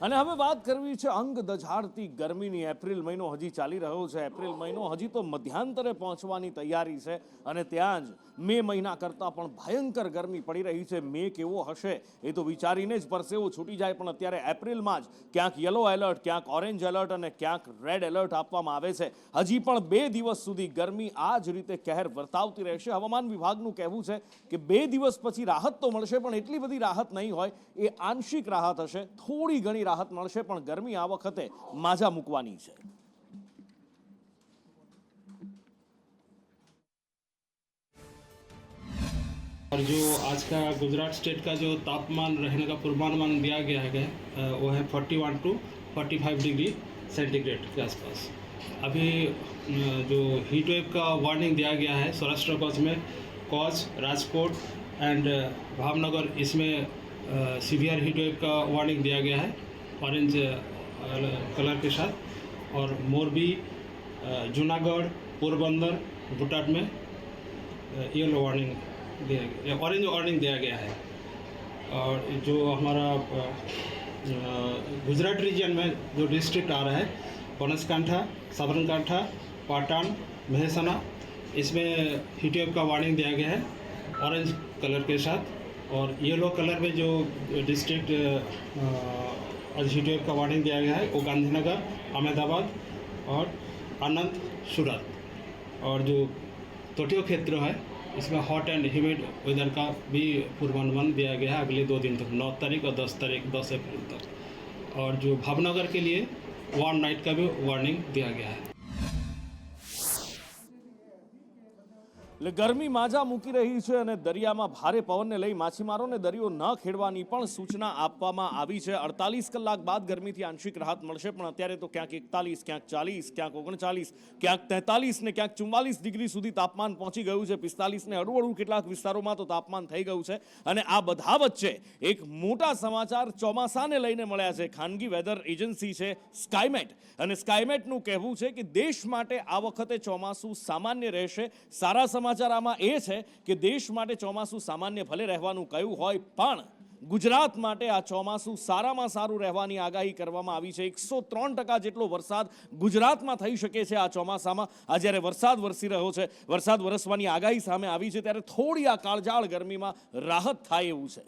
અને હવે વાત કરવી છે અંગ દઝાડતી ગરમીની। એપ્રિલ મહિનો હજી ચાલી રહ્યો છે। એપ્રિલ મહિનો હજી તો મધ્યાંતરે પહોંચવાની તૈયારી છે અને ત્યાં જ મે મહિના કરતાં પણ ભયંકર ગરમી પડી રહી છે। મે કેવો હશે એ તો વિચારીને જ પરસેવો છૂટી જાય, પણ અત્યારે એપ્રિલમાં જ ક્યાંક યલો એલર્ટ, ક્યાંક ઓરેન્જ એલર્ટ અને ક્યાંક રેડ એલર્ટ આપવામાં આવે છે। હજી પણ 2 દિવસ સુધી ગરમી આ જ રીતે કહેર વર્તાવતી રહેશે। હવામાન વિભાગનું કહેવું છે કે 2 દિવસ પછી રાહત તો મળશે, પણ એટલી બધી રાહત નહીં હોય, એ આંશિક રાહત હશે, થોડી ઘણી રાહત મળશે, પણ ગરમી આ વખતે માજા મૂકવાની છે। और जो आज का गुजरात स्टेट का जो तापमान रहने का पूर्वानुमान दिया गया है वो है 41 टू 45 डिग्री सेंटीग्रेड के आसपास। अभी जो हीट वेव का वार्निंग दिया गया है सौराष्ट्र कच्छ में, कच्छ, राजकोट एंड भावनगर, इसमें सीवियर हीट वेव का वार्निंग दिया गया है ऑरेंज कलर के साथ। और मोरबी, जूनागढ़, पोरबंदर, बुटाट में येलो वार्निंग ऑरेंज वार्निंग दिया गया है। और जो हमारा गुजरात रीजन में जो डिस्ट्रिक्ट आ रहा है बनासकांठा, साबरकांठा, पाटन, मेहसाना, इसमें हीट वेव का वार्निंग दिया गया है ऑरेंज कलर के साथ। और येलो कलर में जो डिस्ट्रिक्ट हीट वेव का वार्निंग दिया गया है वो गांधीनगर, अहमदाबाद और आनंद, सूरत। और जो तटीय क्षेत्र है इसमें हॉट एंड ह्यूमिड वेदर का भी पूर्वानुमान दिया गया है अगले 2 दिन तक, 9 तारीख और 10 अप्रैल तक। और जो भावनगर के लिए 1 नाइट का भी वार्निंग दिया गया है। એટલે ગરમી માજા મૂકી રહી છે અને દરિયામાં ભારે પવનને લઈ માછીમારોને દરિયો ન ખેડવાની પણ સૂચના આપવામાં આવી છે। 48 કલાક બાદ ગરમીથી આંશિક રાહત મળશે, પણ અત્યારે તો ક્યાંક 41, ક્યાંક 40, ક્યાંક 39, ક્યાંક 43 ને ક્યાંક 44 ડિગ્રી સુધી તાપમાન પહોંચી ગયું છે। 45 ને અડું કેટલાક વિસ્તારોમાં તો તાપમાન થઈ ગયું છે। અને આ બધા વચ્ચે એક મોટા સમાચાર ચોમાસાને લઈને મળ્યા છે। ખાનગી વેધર એજન્સી છે સ્કાયમેટ, અને સ્કાયમેટનું કહેવું છે કે દેશ માટે આ વખતે ચોમાસું સામાન્ય રહેશે। સારા સમાચાર આમાં એ છે કે દેશ માટે ચોમાસું સામાન્ય ભલે રહેવાનું કહ્યું હોય, પણ ગુજરાત માટે આ ચોમાસું સારામાં સારું રહેવાની આગાહી કરવામાં આવી છે। 103% જેટલો વરસાદ ગુજરાતમાં થઈ શકે છે આ ચોમાસામાં। આ જ્યારે વરસાદ વરસી રહ્યો છે, વરસાદ વરસવાની આગાહી સામે આવી છે, ત્યારે થોડી આ કાળઝાળ ગરમીમાં રાહત થાય એવું છે।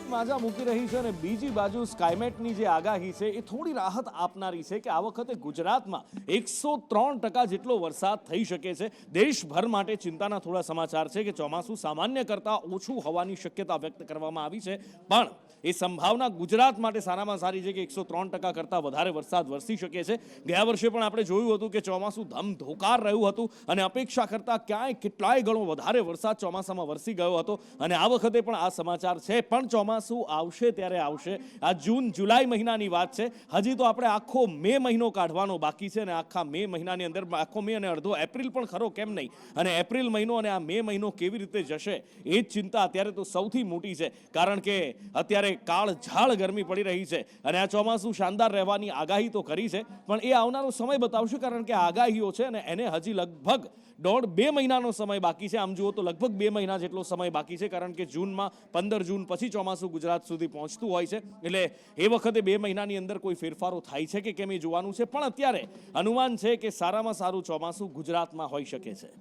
માજા મૂકી રહી છે અને બીજી બાજુ સ્કાયમેટની જે આગાહી છે એ થોડી રાહત આપનારી છે કે આ વખતે ગુજરાતમાં 103% જેટલો વરસાદ થઈ શકે છે। દેશભર માટે ચિંતાના થોડા સમાચાર છે કે ચોમાસું સામાન્ય કરતાં ઓછું હોવાની શક્યતા વ્યક્ત કરવામાં આવી છે, પણ એ સંભાવના ગુજરાત માટે સારામાં સારી છે કે 103% કરતાં વધારે વરસાદ વરસી શકે છે। ગયા વર્ષે પણ આપણે જોયું હતું કે ચોમાસું ધમધોકાર રહ્યું હતું અને અપેક્ષા કરતાં ક્યાંય કેટલાય ગણો વધારે વરસાદ ચોમાસામાં વરસી ગયો હતો, અને આ વખતે પણ આ સમાચાર છે। પણ ચોમાસું આવશે ત્યારે આવશે। આ જૂન જુલાઈ મહિનાની વાત છે, હજી તો આપણે આખો મે મહિનો કાઢવાનો બાકી છે, અને આખા મે મહિનાની અંદર આખો મે અને અડધો એપ્રિલ પણ ખરો કેમ નહીં, અને એપ્રિલ મહિનો અને આ મે મહિનો કેવી રીતે જશે એ જ ચિંતા અત્યારે તો સૌથી મોટી છે। કારણ કે અત્યારે કાળઝાળ ગરમી પડી રહી છે અને આ ચોમાસું શાનદાર રહેવાની આગાહી તો કરી છે, પણ એ આવનારો સમય બતાવશે, કારણ કે આગાહીઓ છે અને એને હજી લગભગ 1.5-2 મહિનાનો સમય બાકી છે। આમ જુઓ તો લગભગ 2 મહિના જેટલો સમય બાકી છે, કારણ કે જૂનમાં 15 જૂન પછી ચોમાસું ગુજરાત સુધી પહોંચતું હોય છે, એટલે એ વખતે 2 મહિનાની અંદર કોઈ ફેરફારો થાય છે કે કેમ એ જોવાનું છે। પણ અત્યારે અનુમાન છે કે સારામાં સારું ચોમાસું ગુજરાતમાં હોઈ શકે છે।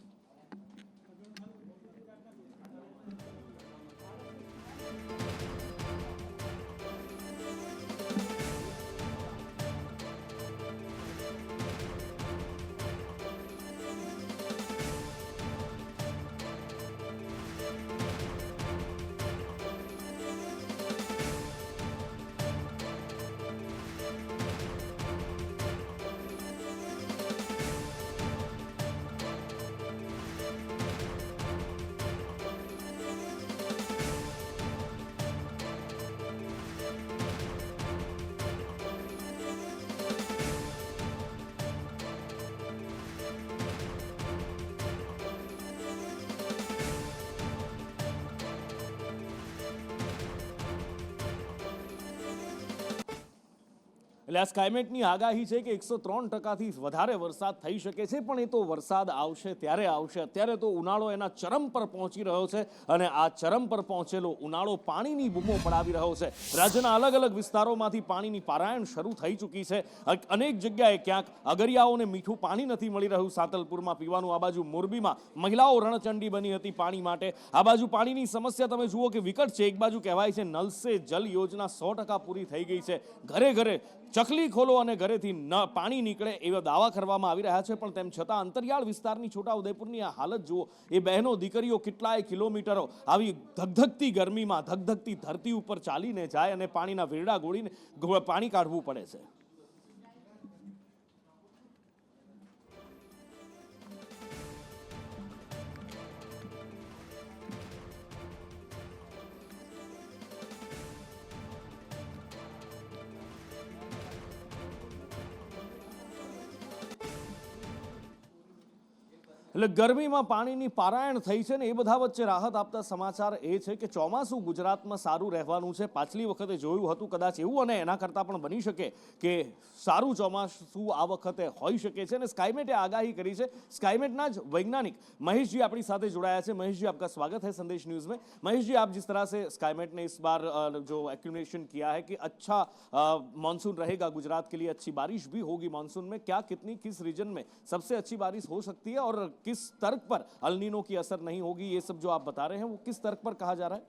એટલે આ સ્કાયમેટની આગાહી છે કે 103%થી વધારે વરસાદ થઈ શકે છે, પણ એ તો વરસાદ આવશે ત્યારે આવશે. અત્યારે તો ઉનાળો એના ચરમ પર પહોંચી રહ્યો છે અને આ ચરમ પર પહોંચેલો ઉનાળો પાણીની બૂમો પડાવી રહ્યો છે. રાજ્યના અલગ અલગ વિસ્તારોમાંથી પાણીની પારાયણ શરૂ થઈ ચૂકી છે. અનેક જગ્યાએ ક્યાંક અગરિયાઓને મીઠું પાણી નથી મળી રહ્યું સાતલપુરમાં પીવાનું. આ બાજુ મોરબીમાં મહિલાઓ રણચંડી બની હતી પાણી માટે. આ બાજુ પાણીની સમસ્યા તમે જુઓ કે વિકટ છે. એક બાજુ કહેવાય છે નલ સે જલ યોજના 100% પૂરી થઈ ગઈ છે. ઘરે ઘરે ચકલી ખોલો અને ઘરેથી પાણી નીકળે એવા દાવા કરવામાં આવી રહ્યા છે, પણ તેમ છતાં અંતરિયાળ વિસ્તારની છોટાઉદેપુરની આ હાલત જુઓ. એ બહેનો દીકરીઓ કેટલાય કિલોમીટરો આવી ધગધગતી ગરમીમાં ધગધગતી ધરતી ઉપર ચાલીને જાય અને પાણીના વેરડા ગોળીને પાણી કાઢવું પડે છે. એટલે ગરમીમાં પાણીની પારાયણ થઈ છે ને એ બધા વચ્ચે રાહત આપતા સમાચાર એ છે કે ચોમાસું ગુજરાતમાં સારું રહેવાનું છે. પાછલી વખતે જોયું હતું કદાચ એવું અને એના કરતાં પણ બની શકે કે સારું ચોમાસું આ વખતે હોઈ શકે છે. અને સ્કાયમેટે આગાહી કરી છે. સ્કાયમેટના જ वैज्ञानिक महेश जी अपनी साथ जुड़ाया है. महेश जी, आपका स्वागत है संदेश न्यूज में. महेश जी, आप जिस तरह से स्काईमेट ने इस बार जो एक्यूमुलेशन किया है कि अच्छा मानसून रहेगा गुजरात के लिए, अच्छी बारिश भी होगी मानसून में, क्या कितनी किस रीजन में सबसे अच्छी बारिश हो सकती है और किस तर्क पर अल्नीनो की असर नहीं होगी, ये सब जो आप बता रहे हैं वो किस तर्क पर कहा जा रहा है?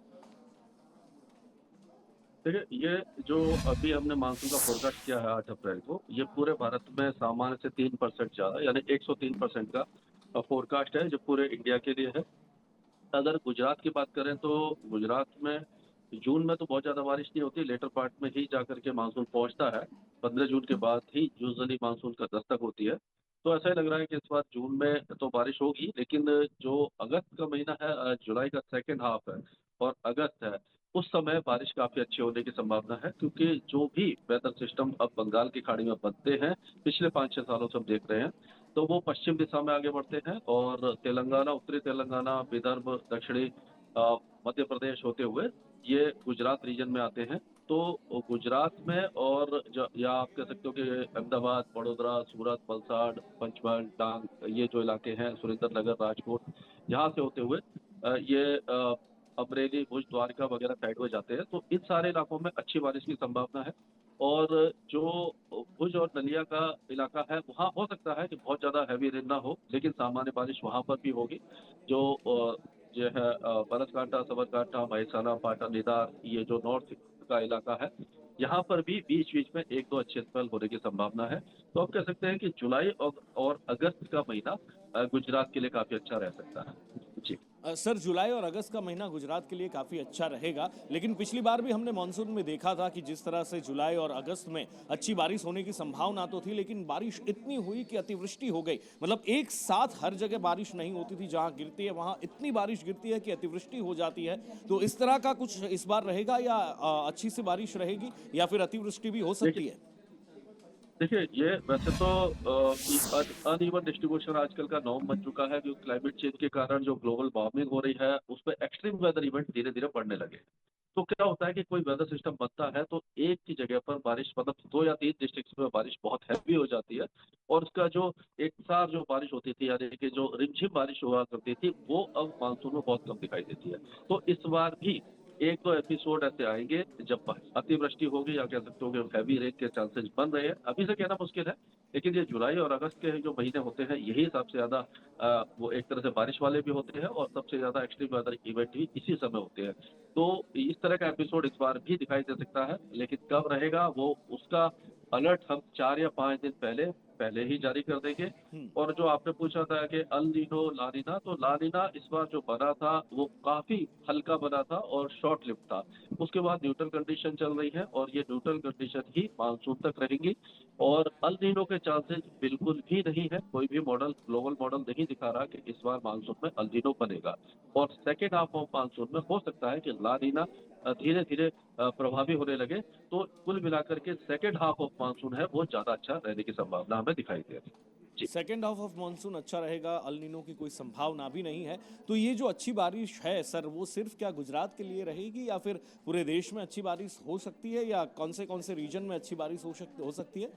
देखिए, ये जो अभी हमने मानसून का फोरकास्ट किया है 8 अप्रैल को, ये पूरे भारत में सामान्य से 3% ज्यादा यानी 103% का फोरकास्ट है जो पूरे इंडिया के लिए है. अगर गुजरात की बात करें तो गुजरात में जून में तो बहुत ज्यादा बारिश नहीं होती, लेटर पार्ट में ही जाकर के मानसून पहुंचता है. 15 जून के बाद ही यूजुअली मानसून का दस्तक होती है. तो ऐसा ही लग रहा है कि इस बार जून में तो बारिश होगी, लेकिन जो अगस्त का महीना है, जुलाई का सेकेंड हाफ है और अगस्त है, उस समय बारिश काफी अच्छी होने की संभावना है. क्योंकि जो भी वेदर सिस्टम अब बंगाल की खाड़ी में बनते हैं पिछले 5-6 सालों से हम देख रहे हैं, तो वो पश्चिम दिशा में आगे बढ़ते हैं और तेलंगाना, उत्तरी तेलंगाना, विदर्भ, दक्षिणी मध्य प्रदेश होते हुए ये गुजरात रीजन में आते हैं. तो गुजरात में और या आप कह सकते हो कि अहमदाबाद, वडोदरा, सूरत, वलसाड, पंचमहल, डांग, ये जो इलाके हैं, सुरेंद्रनगर, राजकोट, यहाँ से होते हुए ये अमरेली, भुज, द्वारका वगैरह साइड में जाते हैं. तो इन सारे इलाकों में अच्छी बारिश की संभावना है. और जो भुज और नलिया का इलाका है वहाँ हो सकता है कि बहुत ज्यादा हैवी रेन ना हो, लेकिन सामान्य बारिश वहाँ पर भी होगी. जो है बनासकांठा, साबरकांठा, महसाना, पाटन, निदार, ये जो नॉर्थ का इलाका है, यहाँ पर भी बीच बीच में 1-2 अच्छे स्पेल होने की संभावना है. तो आप कह सकते हैं कि जुलाई और अगस्त का महीना गुजरात के लिए काफी अच्छा रह सकता है. जी सर, जुलाई और अगस्त का महीना गुजरात के लिए काफ़ी अच्छा रहेगा, लेकिन पिछली बार भी हमने मानसून में देखा था कि जिस तरह से जुलाई और अगस्त में अच्छी बारिश होने की संभावना तो थी, लेकिन बारिश इतनी हुई कि अतिवृष्टि हो गई. मतलब एक साथ हर जगह बारिश नहीं होती थी, जहां गिरती है वहां इतनी बारिश गिरती है कि अतिवृष्टि हो जाती है. तो इस तरह का कुछ इस बार रहेगा या अच्छी सी बारिश रहेगी या फिर अतिवृष्टि भी हो सकती है? देखिए, ये वैसे तो अनइवन डिस्ट्रीब्यूशन आजकल का नॉर्म बन चुका है, क्योंकि क्लाइमेट चेंज के कारण जो ग्लोबल वार्मिंग हो रही है उस पर एक्सट्रीम वेदर इवेंट धीरे धीरे बढ़ने लगे. तो क्या होता है कि कोई वेदर सिस्टम बनता है तो एक की जगह पर बारिश, मतलब 2 या 3 डिस्ट्रिक्ट्स में बारिश बहुत हैवी हो जाती है, और उसका जो एक साथ जो बारिश होती थी, यानी कि जो रिमझिम बारिश हुआ करती थी, वो अब मानसून में बहुत कम दिखाई देती है. तो इस बार भी 1-2 एपिसोड ऐसे आएंगे जब अतिवृष्टि होगी, या कह सकते हो कि हैवी रेन के चांसेस बन रहे हैं. अभी से कहना मुश्किल है, लेकिन ये जुलाई और अगस्त के जो महीने होते हैं यही सबसे ज्यादा वो एक तरह से बारिश वाले भी होते हैं और सबसे ज्यादा एक्सट्रीम वेदर इवेंट भी इसी समय होते हैं. तो इस तरह का एपिसोड इस बार भी दिखाई दे सकता है, लेकिन कब रहेगा वो उसका अलर्ट हम 4 या 5 दिन पहले ही जारी कर देंगे. और जो आपने पूछा था कि अल नीनो, ला नीना, तो ला नीना इस बार जो बना था वो काफी हल्का बना था और शॉर्ट लिव था. उसके बाद न्यूट्रल कंडीशन चल रही है और ये न्यूट्रल कंडीशन ही मानसून तक रहेंगी. और अल नीनो के चांसेस बिल्कुल भी नहीं है. कोई भी मॉडल, ग्लोबल मॉडल नहीं दिखा रहा कि इस बार मानसून में अल नीनो बनेगा. और सेकेंड हाफ ऑफ मानसून में हो सकता है कि ला नीना धीरे धीरे प्रभावी होने लगे. तो कुल मिलाकर के सेकेंड हाफ ऑफ मानसून है वो ज्यादा अच्छा रहने की संभावना हमें दिखाई दे रही है. सेकेंड हाफ ऑफ मानसून अच्छा रहेगा, अल नीनो की कोई संभावना भी नहीं है, तो ये जो अच्छी बारिश है सर, वो सिर्फ क्या गुजरात के लिए रहेगी या फिर पूरे देश में अच्छी बारिश हो सकती है, या कौन से रीजन में अच्छी बारिश हो सकती है?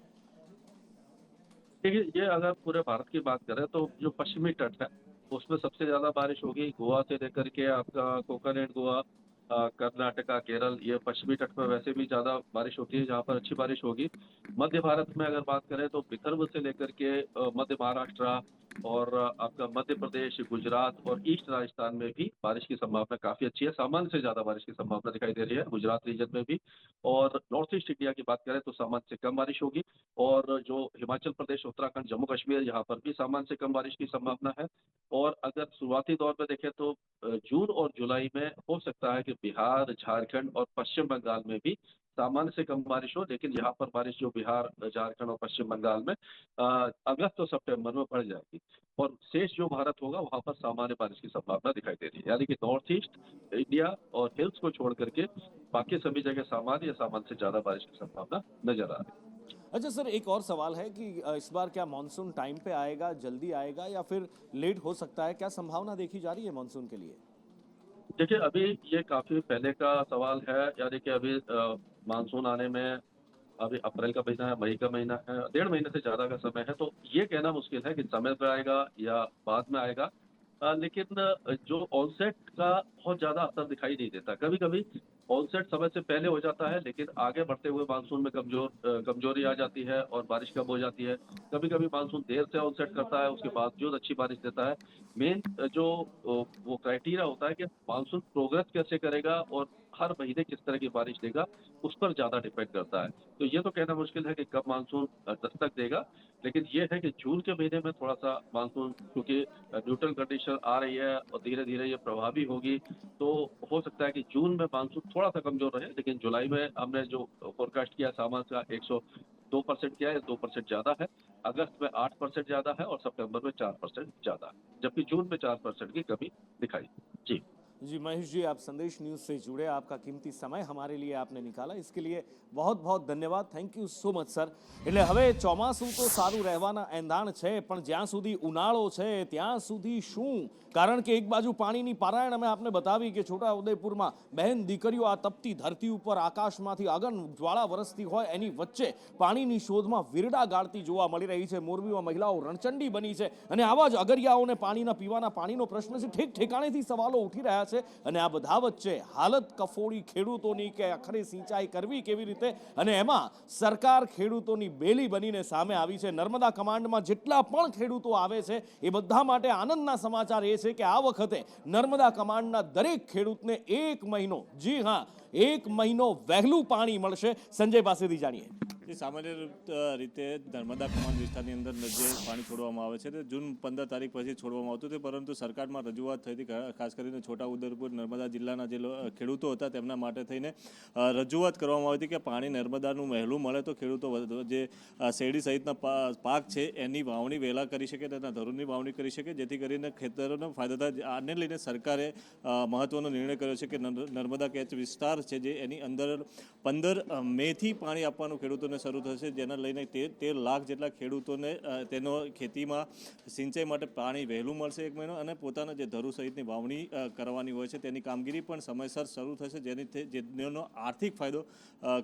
देखिए, ये अगर पूरे भारत की बात करें तो जो पश्चिमी तट है उसमें सबसे ज्यादा बारिश होगी। गोवा से लेकर के आपका कोकण एंड गोवा, कर्नाटका, केरल, ये पश्चिमी तट पर वैसे भी ज्यादा बारिश होती है, जहाँ पर अच्छी बारिश होगी। मध्य भारत में अगर बात करें तो विदर्भ से लेकर के मध्य महाराष्ट्र और आपका मध्य प्रदेश, गुजरात और ईस्ट राजस्थान में भी बारिश की संभावना काफी अच्छी है। सामान्य से ज्यादा बारिश की संभावना दिखाई दे रही है गुजरात रीजन में भी। और नॉर्थ ईस्ट इंडिया की बात करें तो सामान्य से कम बारिश होगी। और जो हिमाचल प्रदेश, उत्तराखंड, जम्मू कश्मीर, यहाँ पर भी सामान्य से कम बारिश की संभावना है। और अगर शुरुआती दौर में देखें तो जून और जुलाई में हो सकता है कि बिहार, झारखंड और पश्चिम बंगाल में भी सामान्य से कम बारिश हो, लेकिन यहाँ पर बारिश जो बिहार, झारखंड और पश्चिम बंगाल में अगस्त और सितंबर में बढ़ जाएगी। और शेष जो भारत होगा वहाँ पर सामान्य बारिश की संभावना दिखाई दे रही है। यानी कि नॉर्थ ईस्ट इंडिया और हिल्स को छोड़ करके बाकी सभी जगह सामान्य या सामान्य से ज्यादा बारिश की संभावना नजर आ रही है। अच्छा सर, एक और सवाल है कि इस बार क्या मानसून टाइम पे आएगा, जल्दी आएगा या फिर लेट हो सकता है? क्या संभावना देखी जा रही है मानसून के लिए? देखिए, अभी ये काफी पहले का सवाल है। यानी कि अभी मानसून आने में अभी अप्रैल का महीना है, मई का महीना है, 1.5 महीने से ज्यादा का समय है। तो ये कहना मुश्किल है कि समय पर आएगा या बाद में आएगा। लेकिन जो ऑनसेट का बहुत ज्यादा असर दिखाई नहीं देता। कभी कभी ऑनसेट समय से पहले हो जाता है, लेकिन आगे बढ़ते हुए मानसून में कमजोरी आ जाती है और बारिश कम हो जाती है। कभी कभी मानसून देर से ऑनसेट करता है, उसके बावजूद अच्छी बारिश देता है। मेन जो वो क्राइटेरिया होता है कि मानसून प्रोग्रेस कैसे करेगा और हर महीने किस तरह की बारिश देगा, उस पर ज्यादा डिपेंड करता है। तो ये तो कहना मुश्किल है कि कब मानसून दस्तक देगा। लेकिन ये है कि जून के महीने में थोड़ा सा मानसून, क्योंकि न्यूट्रल कंडीशन आ रही है और धीरे धीरे ये प्रभावी होगी, तो हो सकता है कि जून में मानसून थोड़ा सा कमजोर रहे। लेकिन जुलाई में हमने जो फोरकास्ट किया सामान्य का 102% किया है, 2% ज्यादा है। अगस्त में 8% ज्यादा है और सितंबर में 4% ज्यादा है, जबकि जून में 4% की कमी दिखाई। जी जी महेश जी, आप संदेश न्यूज़ से जुड़े, आपका कीमती समय हमारे लिए आपने निकाला, इसके लिए बहुत बहुत ધન્યવાદ। Thank you so much sir. એટલે હવે ચોમાસું તો સારું રહેવાના એંધાણ છે, પણ જ્યાં સુધી ઉનાળો છે ત્યાં સુધી શું? કારણ કે એક બાજુ પાણીની પારાયણ અમે આપને બતાવી કે છોટા ઉદેપુરમાં બહેન દીકરીઓ આ તપતી ધરતી ઉપર આકાશમાંથી અગન જ્વાળા વરસતી હોય એની વચ્ચે પાણીની શોધમાં વીરડા ગાળતી જોવા મળી રહી છે। મોરબીમાં મહિલાઓ રણચંડી બની છે અને આવા જ અગરિયાઓને પાણીના પીવાના પાણીનો પ્રશ્ન છે, ઠેક ઠેકાણેથી સવાલો ઉઠી રહ્યા છે। અને આ બધા વચ્ચે હાલત કફોડી ખેડૂતોની કે આખરે સિંચાઈ કરવી કેવી રીતે, અને એમાં સરકાર ખેડૂતોની બેલી બનીને સામે આવી છે। નર્મદા કમાન્ડમાં જેટલા પણ ખેડૂતો આવે છે એ બધા માટે આનંદના સમાચાર એ છે કે આ વખતે નર્મદા કમાન્ડના દરેક ખેડૂતને 1 મહિનો, जी हाँ 1 મહિનો વહેલું પાણી મળશે। સંજય પાસેથી જાણીએ। સામાન્ય રીતે નર્મદા કમાન્ડ વિસ્તારની અંદર જે પાણી છોડવામાં આવે છે તે જૂન 15 તારીખ પછી છોડવામાં આવતું હતું, પરંતુ સરકારમાં રજૂઆત થઈ હતી, ખાસ કરીને છોટાઉદેપુર નર્મદા જિલ્લાના જે ખેડૂતો હતા તેમના માટે થઈને રજૂઆત કરવામાં આવી હતી કે પાણી નર્મદાનું વહેલું મળે તો ખેડૂતો જે શેરડી સહિતના પાક છે એની વાવણી વહેલા કરી શકે, તેના ધરુની વાવણી કરી શકે, જેથી કરીને ખેતરોને ફાયદો થાય। આને લઈને સરકારે મહત્વનો નિર્ણય કર્યો છે કે નર્મદા કેચ વિસ્તાર છે જે એની અંદર 15 મેથી પાણી આપવાનું ખેડૂતોને શરૂ થશે, જેના લઈને 13 લાખ જેટલા ખેડૂતોને તેનો ખેતીમાં સિંચાઈ માટે પાણી વહેલું મળશે 1 મહિનો, અને પોતાના જે ધરુ સહિતની વાવણી કરવાની હોય છે તેની કામગીરી પણ સમયસર શરૂ થશે, જેનો આર્થિક ફાયદો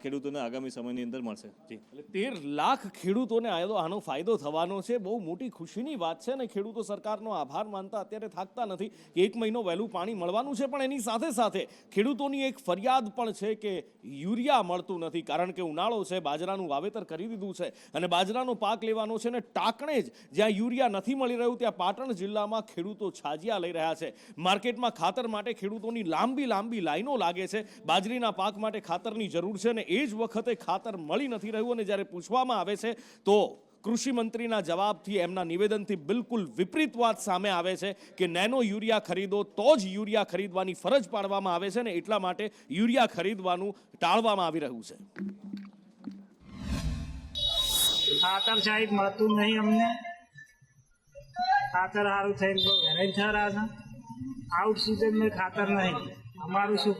ખેડૂતોને આગામી સમયની અંદર મળશે। જી, 13 લાખ ખેડૂતોને આનો ફાયદો થવાનો છે, બહુ મોટી ખુશીની વાત છે। અને ખેડૂતો સરકારનો આભાર માનતા અત્યારે થાકતા નથી કે 1 મહિનો વહેલું પાણી મળવાનું છે, પણ એની સાથે સાથે ખેડૂતોની એક ફરિયાદ પણ છે કે યુરિયા મળતું નથી, કારણ કે ઉનાળો છે, બાજરાનું વાવેતર કરી દીધું છે અને બાજરાનો પાક લેવાનો છે ને ટાકણે જ જ્યાં યુરિયા નથી મળી રહ્યું ત્યાં પાટણ જિલ્લામાં ખેડૂતો છાજિયા લઈ રહ્યા છે। માર્કેટમાં ખાતર માટે ખેડૂતોની લાંબી લાંબી લાઈનો લાગે છે। બાજરીના પાક માટે ખાતરની જરૂર છે ને એ જ વખતે ખાતર મળી નથી રહ્યું, અને જ્યારે પૂછવામાં આવે છે તો કૃષિ મંત્રીના જવાબથી, એમના નિવેદનથી બિલકુલ વિપરીત વાત સામે આવે છે કે નેનો યુરિયા ખરીદો તો જ યુરિયા ખરીદવાની ફરજ પાડવામાં આવે છે ને એટલા માટે યુરિયા ખરીદવાનું ટાળવામાં આવી રહ્યું છે। ખાતર સાહેબ મળતું નહીં અમને, ખાતર સારું થઈને હેરાન થઈ રહ્યા છે। આઉટ સિઝન में ખાતર નહીં, અમારું શું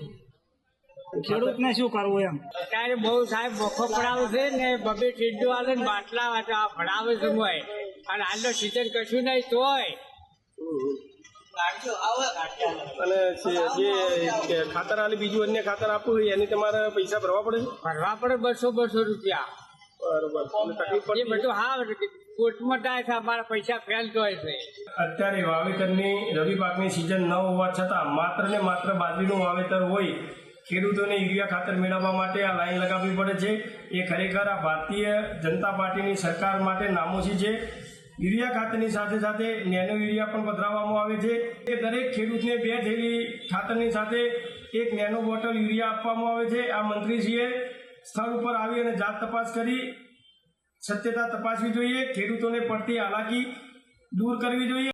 ખેડૂતને શું કરવું એમ? અત્યારે બહુ સાહેબ બખો પડાવે છે ને, બબે ટીડો આલે ને બાટલા ભણાવે છે, અને હાલનો સિઝન કશું નહીં તોય અને જે ખાતર આલે બીજું અન્ય ખાતર આપવું હોય એની તમારે પૈસા ભરવા પડે છે? ભરવા પડે 200 રૂપિયા. બરોબર. અને તકલીફ એ પડતી બધું હા કોર્ટમાં થાય છે, અમારા પૈસા ફેલ થાય છે. અત્યારે વાવેતરની રવિ પાકની સિઝન ન હોવા છતાં માત્ર ને માત્ર બાજરીનું વાવેતર હોય, ખેડૂતોને યુરિયા ખાતર મેળવવા માટે આ લાઈન લગાવવી પડે છે. એ ખરેખર આ ભારતીય જનતા પાર્ટીની સરકાર માટે નામોશી છે. યુરિયા ખાતરની સાથે સાથે નેનો યુરિયા પણ પધરાવવામાં આવે છે. એ દરેક ખેડૂતને 2 થેલી ખાતરની સાથે 1 નેનો બોટલ યુરિયા આપવામાં આવે છે. આ મંત્રીશ્રીએ સ્થળ ઉપર આવી અને જાત તપાસ કરી સત્યતા તપાસવી જોઈએ. ખેડૂતોને પડતી હાલાકી દૂર કરવી જોઈએ.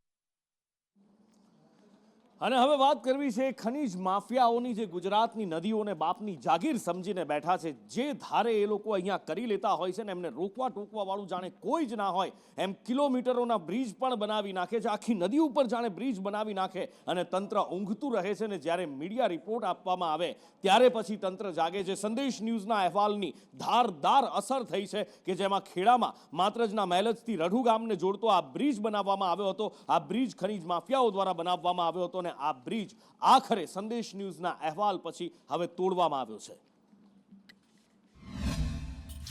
અને હવે વાત કરવી છે ખનીજ માફિયાઓની, જે ગુજરાતની નદીઓને બાપની જાગીર સમજીને બેઠા છે. જે ધારે એ લોકો અહીંયા કરી લેતા હોય છે ને એમને રોકવા ટોકવા વાળું જાણે કોઈ જ ના હોય એમ કિલોમીટરોના બ્રિજ પણ બનાવી નાખે છે. આખી નદી ઉપર જાણે બ્રિજ બનાવી નાખે અને તંત્ર ઊંઘતું રહે છે. ને જ્યારે મીડિયા રિપોર્ટ આપવામાં આવે ત્યારે પછી તંત્ર જાગે છે. સંદેશ ન્યૂઝના અહેવાલની ધારદાર અસર થઈ છે કે જેમાં ખેડામાં માત્રજના મહેલજથી રઢુ ગામને જોડતો આ બ્રિજ બનાવવામાં આવ્યો હતો. આ બ્રિજ ખનીજ માફિયાઓ દ્વારા બનાવવામાં આવ્યો હતો અને આ બ્રિજ આખરે સંદેશ ન્યૂઝના અહેવાલ પછી હવે તોડવામાં આવ્યો છે.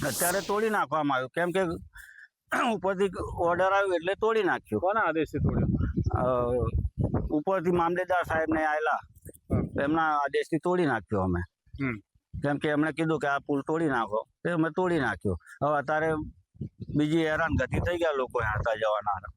અત્યારે તોડી નાખવામાં આવ્યું, કેમ કે ઉપરથી ઓર્ડર આવ્યો એટલે તોડી નાખ્યું. કોના આદેશથી તોડ્યો? ઉપરથી મામલેદાર સાહેબ ને આવેલા, એમના આદેશથી તોડી નાખ્યો અમે. કેમ કે એમણે કીધું કે આ પુલ તોડી નાખો, તે અમે તોડી નાખ્યો. હવે અત્યારે બીજી હેરાનગતિ થઈ ગયા લોકો આવતા જવાના.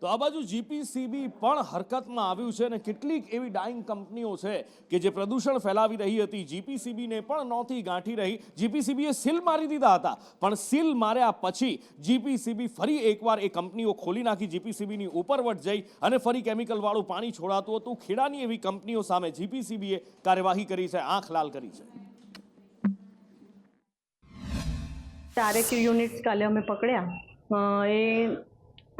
તો આ બાજુ જીપીસીબી પણ હરકતમાં આવ્યું છે અને કેટલીક એવી ડાઇંગ કંપનીઓ છે કે જે પ્રદૂષણ ફેલાવી રહી હતી. જીપીસીબીને પણ નહોતી ગાંઠી રહી. જીપીસીબીએ સીલ મારી દીધા હતા, પણ સીલ માર્યા પછી જીપીસીબી ફરી એકવાર એ કંપનીઓ ખોલી નાખી. જીપીસીબીની ઉપરવટ જઈ અને ફરી કેમિકલ વાળું પાણી છોડાતું હતું. ખેડાની એવી કંપનીઓ સામે જીપીસીબીએ કાર્યવાહી કરી છે, આંખ લાલ કરી છે. 4 યુનિટ્સ કાલે અમે પકડ્યા. એ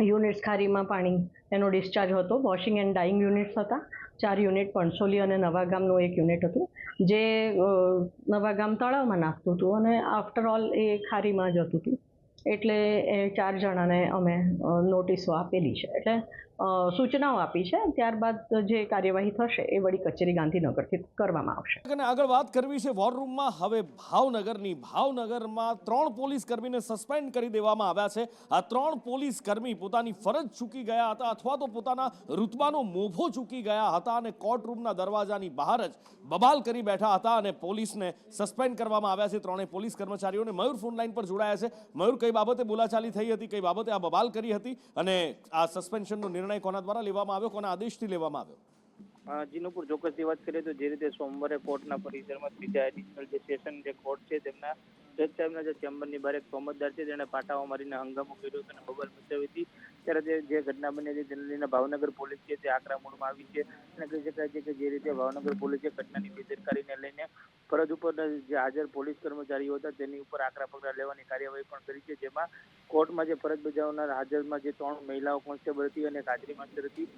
યુનિટ્સ ખારીમાં પાણી એનો ડિસ્ચાર્જ હતો. વોશિંગ એન્ડ ડાઇંગ યુનિટ્સ હતા 4 યુનિટ. પણસોલી અને નવાગામનું 1 યુનિટ હતું, જે નવાગામ તળાવમાં નાખતું હતું અને આફ્ટર ઓલ એ ખારીમાં જતું હતું. એટલે એ 4 જણાને અમે નોટિસો આપેલી છે, એટલે સૂચનાઓ આપી છે. ત્યારબાદ જે કાર્યવાહી થશે એ વડી કચેરી ગાંધીનગરથી કરવામાં આવશે. અને આગળ વાત કરવી છે વોર રૂમમાં. હવે ભાવનગરની. ભાવનગરમાં 3 પોલીસ કર્મીને સસ્પેન્ડ કરી દેવામાં આવ્યા છે. આ 3 પોલીસ કર્મી પોતાની ફરજ ચૂકી ગયા હતા અથવા તો પોતાના રૂતબાનો મોભો ચૂકી ગયા હતા અને કોર્ટ રૂમના દરવાજાની બહાર જ બબાલ કરી બેઠા હતા અને પોલીસને સસ્પેન્ડ કરવામાં આવ્યા છે. 3 પોલીસ કર્મચારીઓને. મયુર ફોન લાઈન પર જોડાયા છે. મયુર, કઈ બાબતે બોલાચાલી થઈ હતી, કઈ બાબતે આ બબાલ કરી હતી અને આ સસ્પેન્શનનો નિર્ણય કોના દ્વારા લેવામાં આવ્યો, કોના આદેશથી લેવામાં આવ્યો? જીનુપુર ચોક્કસથી વાત કરીએ તો જે રીતે સોમવારે કોર્ટના પરિસરમાં ત્રીજા એડિશનલ જે સેશન જે કોર્ટ છે તેમના જજ સાહેબના જે ચેમ્બરની બહાર એક તોમતદાર છે જેણે પાટાઓ મારીને હંગામો કર્યો હતો અને બબાલ મચાવી હતી. ત્યારે જે ઘટના બની હતી તેને લઈને ભાવનગર પોલીસ છે તે આકરા મૂડમાં આવી છે અને કહી શકાય છે કે જે રીતે ભાવનગર પોલીસે ઘટનાની બેદરકારીને લઈને ફરજ ઉપર જે હાજર પોલીસ કર્મચારીઓ હતા તેની ઉપર આકરા પગલાં લેવાની કાર્યવાહી પણ કરી છે. જેમાં કોર્ટમાં જે ફરજ બજાવનાર હાજરમાં જે 3 મહિલાઓ કોન્સ્ટેબલ હતી અને હાજરી માસ્ટર હતી,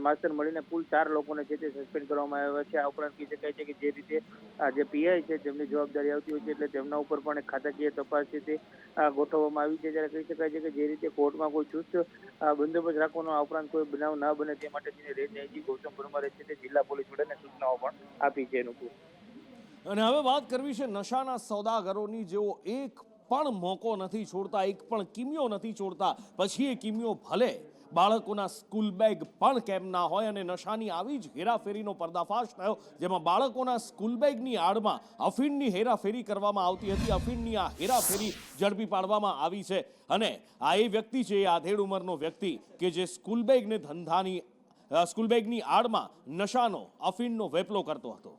માસ્ટર મળીને કુલ 4 લોકોને છે તે સસ્પેન્ડ કરવામાં આવ્યા છે. આ ઉપરાંત કહી શકાય છે કે જે રીતે આ જે પીઆઈ છે તેમની જવાબદારી આવતી હોય છે એટલે તેમના ઉપર પણ એક ખાતાકીય તપાસ છે તે ગોઠવવામાં આવી છે. ત્યારે કહી શકાય છે કે જે રીતે કોર્ટમાં કોઈ ચુસ્ત બંદોબસ્ત રાખવાનો, આ ઉપરાંત કોઈ બનાવ ના બને તે માટે રેન્જ આઈજી ગૌતમ પરમારે છે તે જિલ્લા પોલીસ વડાને સૂચનાઓ પણ આપી છે. અને હવે વાત કરવી છે નશાના સોદાગરોની, જેઓ એક પણ મોકો નથી છોડતા, એક પણ કિમિયો નથી છોડતા. પછી એ કિમિયો ભલે બાળકોના સ્કૂલ બેગ પણ કેમ ના હોય. અને નશાની આવી જ હેરાફેરીનો પર્દાફાશ થયો, જેમાં બાળકોના સ્કૂલ બેગની આડમાં અફીણની હેરાફેરી કરવામાં આવતી હતી. અફીણની આ હેરાફેરી ઝડપી પાડવામાં આવી છે. અને આ એ વ્યક્તિ છે, એ આધેડ ઉંમરનો વ્યક્તિ કે જે સ્કૂલ બેગની આડમાં નશાનો, અફીણનો વેપલો કરતો હતો.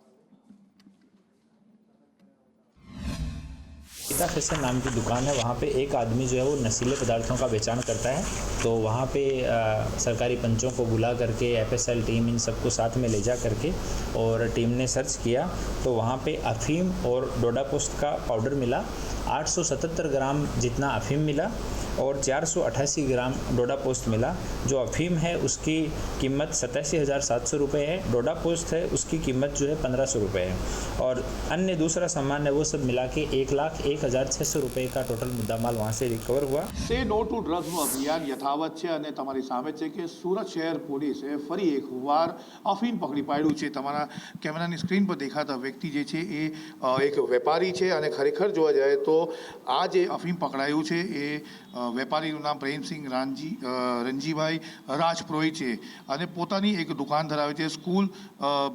गीता फैशन नाम की दुकान है. वहाँ पे एक आदमी जो है वो नशीले पदार्थों का बेचान करता है. तो वहाँ पे सरकारी पंचों को बुला करके FSL टीम इन सबको साथ में ले जा करके और टीम ने सर्च किया तो वहाँ पे अफीम और डोडा पोस्ट का पाउडर मिला. 877 ग्राम जितना अफीम मिला और 488 ग्राम डोडा पोस्ट मिला। जो अफीम है उसकी कीमत 87,700 रुपये है, डोडा पोस्ट है उसकी कीमत जो है 1,500 रुपये है और अन्य दूसरा सामान है वो सब मिला के 1,01,600 रुपये का टोटल मुद्दामाल वहाँ से रिकवर हुआ। સે નો ટુ ડ્રગ્સનું અભિયાન યથાવત છે અને તમારી સામે છે કે સુરત શહેર પોલીસે ફરી એકવાર અફીણ પકડી પાડ્યું છે। તમારા કેમેરાની સ્ક્રીન પર દેખાતા વ્યક્તિ જે છે એ એક વેપારી છે અને ખરેખર જોવા જાય તો આ જે અફીણ પકડાયું છે એ વેપારીનું નામ પ્રેમસિંહ રણજીભાઈ રાજપુરોહિત છે અને પોતાની એક દુકાન ધરાવે છે। સ્કૂલ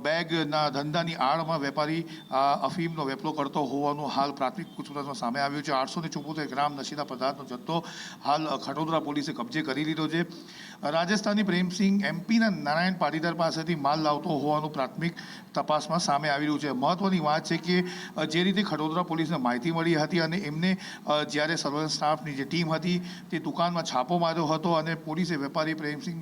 બેગના ધંધાની આડમાં વેપારી આ અફીમનો વેપલો કરતો હોવાનું હાલ પ્રાથમિક પૂછપરછમાં સામે આવ્યું છે। 874 ગ્રામ નશીલા પદાર્થનો જથ્થો હાલ ખટોદરા પોલીસે કબજે કરી લીધો છે। રાજસ્થાની પ્રેમસિંહ એમપીના નારાયણ પાટીદાર પાસેથી માલ લાવતો હોવાનું પ્રાથમિક તપાસમાં સામે આવી રહ્યું છે। મહત્વની વાત છે કે જે રીતે ખટોદરા પોલીસને માહિતી મળી હતી અને એમને જ્યારે સર્વેલન્સ સ્ટાફની જે ટીમ હતી તે દુકાનમાં છાપો માર્યો હતો અને પોલીસે વેપારી પ્રેમસિંહ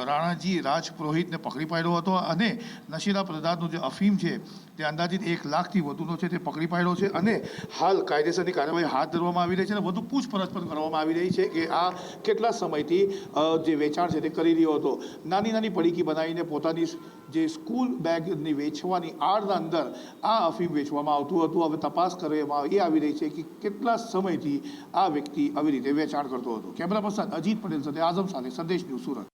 રાણાજી રાજપુરોહિતને પકડી પાડ્યો હતો અને નશીલા પદાર્થનું જે અફીમ છે તે અંદાજિત 1 લાખથી વધુનો છે તે પકડી પાડ્યો છે અને હાલ કાયદેસરની કાર્યવાહી હાથ ધરવામાં આવી રહી છે અને વધુ પૂછપરછ પણ કરવામાં આવી રહી છે કે આ કેટલા સમયથી જે વેચાણ છે તે કરી રહ્યો હતો। નાની નાની પડીકી બનાવીને પોતાની જે સ્કૂલ બેગની વેચવાની આડના અંદર આ અફીમ વેચવામાં આવતું હતું। હવે તપાસ કરવામાં એ આવી રહી છે કે કેટલા સમયથી આ વ્યક્તિ આવી રીતે વેચાણ કરતો હતો। કેમેરા પર્સન અજીત પટેલ સાથે આઝમ સાથે સંદેશ ન્યૂઝ સુરત।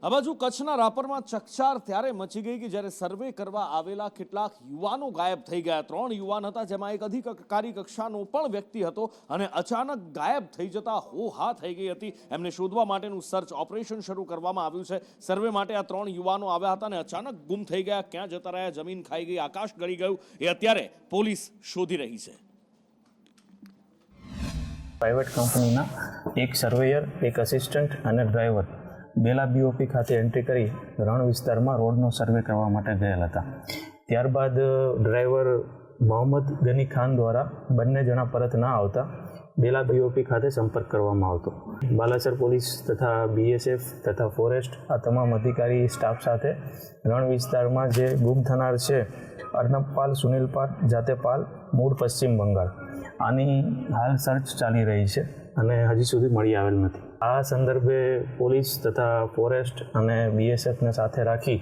આ બાજુ કચ્છના રાપરમાં ચકચાર ત્યારે મચી ગઈ કે જ્યારે સર્વે કરવા આવેલા કેટલાક યુવાનો ગાયબ થઈ ગયા। 3 યુવાન હતા જેમાં એક અધિકારી કક્ષાનો પણ વ્યક્તિ હતો અને અચાનક ગાયબ થઈ જતા હો હા થઈ ગઈ હતી। એમને શોધવા માટેનું સર્ચ ઓપરેશન શરૂ કરવામાં આવ્યું છે। સર્વે માટે આ 3 યુવાનો આવ્યા હતા અને અચાનક ગુમ થઈ ગયા। ક્યાં જતા રહ્યા, જમીન ખાઈ ગઈ, આકાશ ગળી ગયું, એ અત્યારે પોલીસ શોધી રહી છે। પ્રાઇવેટ કંપનીના એક સર્વેયર, એક અસિસ્ટન્ટ અને ડ્રાઈવર બેલા બીઓપી ખાતે એન્ટ્રી કરી રણ વિસ્તારમાં રોડનો સર્વે કરવા માટે ગયેલ હતા। ત્યારબાદ ડ્રાઈવર મોહમ્મદ ગની ખાન દ્વારા બંને જણા પરત ના આવતા બેલા બીઓપી ખાતે સંપર્ક કરવામાં આવતો। બાલાસર પોલીસ તથા BSF તથા ફોરેસ્ટ આ તમામ અધિકારી સ્ટાફ સાથે રણ વિસ્તારમાં જે ગુમ થનાર છે અર્નબપાલ સુનિલપાલ જાતેપાલ મૂળ પશ્ચિમ બંગાળ, આની હાલ સર્ચ ચાલી રહી છે અને હજી સુધી મળી આવેલ નથી। આ સંદર્ભે પોલીસ તથા ફોરેસ્ટ અને BSFને સાથે રાખી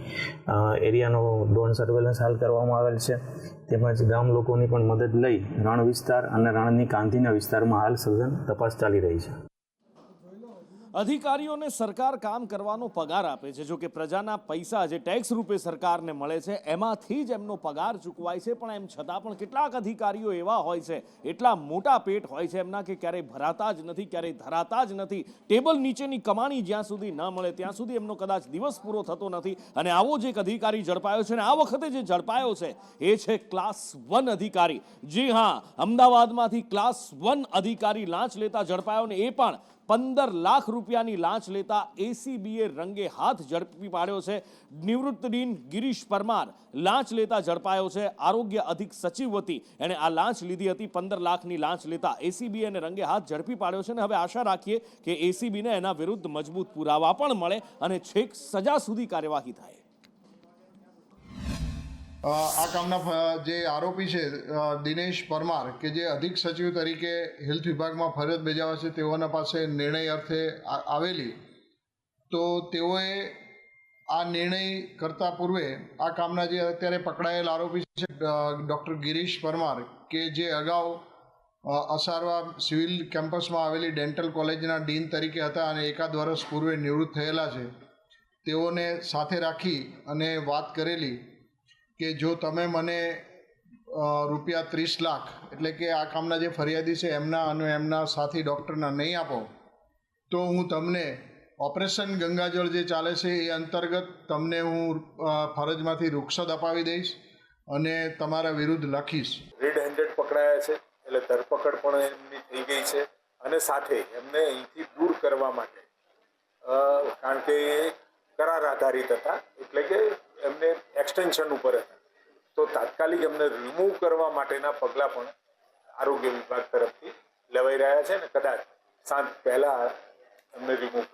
એરિયાનો ડ્રોન સર્વેલન્સ હાલ કરવામાં આવેલ છે। તેમજ ગામ લોકોની પણ મદદ લઈ રણ વિસ્તાર અને રણની કાંધીના વિસ્તારમાં હાલ સઘન તપાસ ચાલી રહી છે। અધિકારીઓને સરકાર કામ કરવાનો પગાર આપે છે, જો કે પ્રજાના પૈસા જે ટેક્સ રૂપે સરકારને મળે છે એમાંથી જ એમનો પગાર ચૂકવાય છે। પણ એમ છતાં પણ કેટલાક અધિકારીઓ એવા હોય છે, એટલા મોટા પેટ હોય છે એમના કે ક્યારેય ભરાતા જ નથી, ક્યારેય ધરાતા જ નથી। ટેબલ નીચેની કમાણી જ્યાં સુધી ન મળે ત્યાં સુધી એમનો કદાચ દિવસ પૂરો થતો નથી। અને આવો જ એક અધિકારી ઝડપાયો છે અને આ વખતે જે ઝડપાયો છે એ છે ક્લાસ 1 અધિકારી। જી હા, અમદાવાદમાંથી ક્લાસ 1 અધિકારી લાંચ લેતા ઝડપાયો ને એ પણ 15 લાખ રૂપિયાની લાંચ લેતા ACBએ રંગે હાથ ઝડપી પાડ્યો છે। નિવૃત્ત ડીન ગિરીશ પરમાર લાંચ લેતા ઝડપાયો છે। આરોગ્ય અધિક સચિવ વતી એણે આ લાંચ લીધી હતી। 15 લાખની લાંચ લેતા ACBએ એને રંગે હાથ ઝડપી પાડ્યો છે અને હવે આશા રાખીએ કે ACBને એના વિરુદ્ધ મજબૂત પુરાવા પણ મળે અને છેક સજા સુધી કાર્યવાહી થાય। આ કામના જે આરોપી છે દિનેશ પરમાર કે જે અધિક સચિવ તરીકે હેલ્થ વિભાગમાં ફરજ બજાવે છે, તેઓના પાસે નિર્ણય અર્થે આવેલી, તો તેઓએ આ નિર્ણય કરતા પૂર્વે આ કામના જે અત્યારે પકડાયેલ આરોપી છે ડૉક્ટર ગિરીશ પરમાર કે જે અગાઉ અસારવા સિવિલ કેમ્પસમાં આવેલી ડેન્ટલ કોલેજના ડીન તરીકે હતા અને એકાદ વર્ષ પૂર્વે નિવૃત્ત થયેલા છે, તેઓને સાથે રાખી અને વાત કરેલી કે જો તમે મને રૂપિયા 30 લાખ એટલે કે આ કામના જે ફરિયાદી છે એમના અને એમના સાથી ડૉક્ટરના નહીં આપો તો હું તમને ઓપરેશન ગંગાજળ જે ચાલે છે એ અંતર્ગત તમને હું ફરજમાંથી રૂખસદ અપાવી દઈશ અને તમારા વિરુદ્ધ લખીશ। રેડ હેન્ડેડ પકડાયા છે એટલે ધરપકડ પણ એમની થઈ ગઈ છે અને સાથે એમને અહીંથી દૂર કરવા માટે કારણ કે કરાર આધારિત હતા એટલે કે એમને એક્સટેન્શન ઉપર હતા, તો તાત્કાલિક એમને રિમૂવ કરવા માટેના પગલાં પણ આરોગ્ય વિભાગ તરફથી લેવાઈ રહ્યા છે અને કદાચ સાંજ પહેલાં એમને રિમૂવ